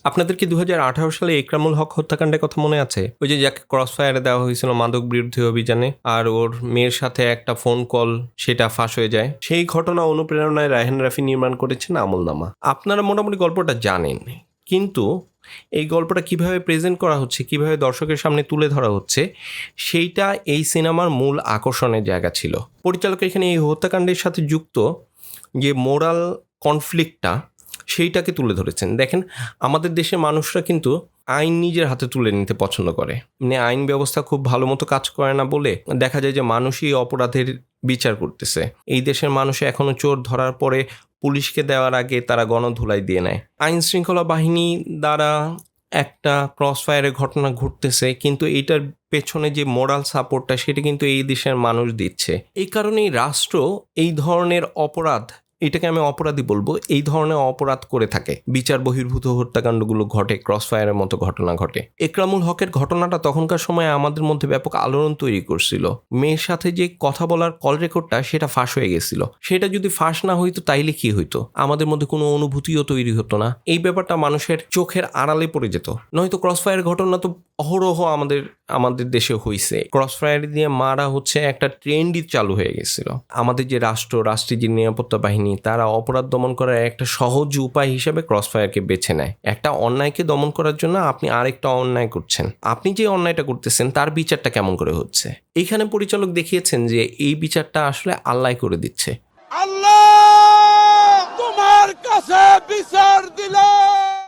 আপনাদের কি 2018 সালে ইকরামুল হক হত্যাকাণ্ডের কথা মনে আছে? ওই যে যাকে ক্রস ফায়ারে দেওয়া হয়েছিল মাদক বিরোধী অভিযানে, আর ওর মেয়ের সাথে একটা ফোন কল সেটা ফাঁস হয়ে যায়। সেই ঘটনা অনুপ্রেরণায় রায়হান রাফি নির্মাণ করেছেন আমলনামা। আপনারা মোটামুটি গল্পটা জানেন, কিন্তু এই গল্পটা কিভাবে প্রেজেন্ট করা হচ্ছে, কিভাবে দর্শকের সামনে তুলে ধরা হচ্ছে, সেইটা এই সিনেমার মূল আকর্ষণের জায়গা ছিল। পরিচালক এখানে এই হত্যাকাণ্ডের সাথে যুক্ত যে মোরাল কনফ্লিক্টটা সেইটাকে তুলে ধরেছেন। দেখেন, আমাদের দেশের মানুষরা কিন্তু আইন নিজের হাতে তুলে নিতে পছন্দ করে। মানে আইন ব্যবস্থা খুব ভালো মতো কাজ করে না বলে দেখা যায় যে মানুষই অপরাধের বিচার করতেছে। এই দেশের মানুষ এখনও চোর ধরার পরে পুলিশকে দেওয়ার আগে তারা গণধুলাই দিয়ে নেয়। আইন শৃঙ্খলা বাহিনী দ্বারা একটা ক্রস ফায়ারের ঘটনা ঘটতেছে, কিন্তু এইটার পেছনে যে মোরাল সাপোর্টটা সেটা কিন্তু এই দেশের মানুষ দিচ্ছে। এই কারণেই রাষ্ট্র এই ধরনের অপরাধ, এটাকে আমি অপরাধী বলবো, এই ধরনের অপরাধ করে থাকে। বিচার বহির্ভূত হত্যাকাণ্ডগুলো ঘটে, ক্রস ফায়ারের মতো ঘটনা ঘটে। ইকরামুল হকের ঘটনাটা তখনকার সময় আমাদের মধ্যে ব্যাপক আলোড়ন তৈরি করছিল। মেয়ের সাথে যে কথা বলার কল রেকর্ডটা সেটা ফাঁস হয়ে গেছিল। সেটা যদি ফাঁস না হইতো তাইলে কি হইতো? আমাদের মধ্যে কোনো অনুভূতিও তৈরি হতো না। এই ব্যাপারটা মানুষের চোখের আড়ালে পড়ে যেত। নয়তো ক্রস ফায়ার ঘটনা তো অহরহ আমাদের দেশে হয়েছে। ক্রস ফায়ার দিয়ে মারা হচ্ছে একটা ট্রেন্ডই চালু হয়ে গেছিল। আমাদের যে রাষ্ট্রের যে নিরাপত্তা বাহিনী, তারা অপরাধ দমন করার একটা সহজ উপায় হিসেবে ক্রস ফায়ারকে বেছে নেয়। একটা অন্যায়কে দমন করার জন্য আপনি আরেকটা অন্যায় করছেন, আপনি যে অন্যায়টা করতেছেন তার বিচারটা কেমন করে হচ্ছে। এইখানে পরিচালক দেখিয়েছেন যে এই বিচারটা আসলে আল্লাহ করে দিচ্ছে। আল্লাহ তোমার কাছে বিচার দিলেন।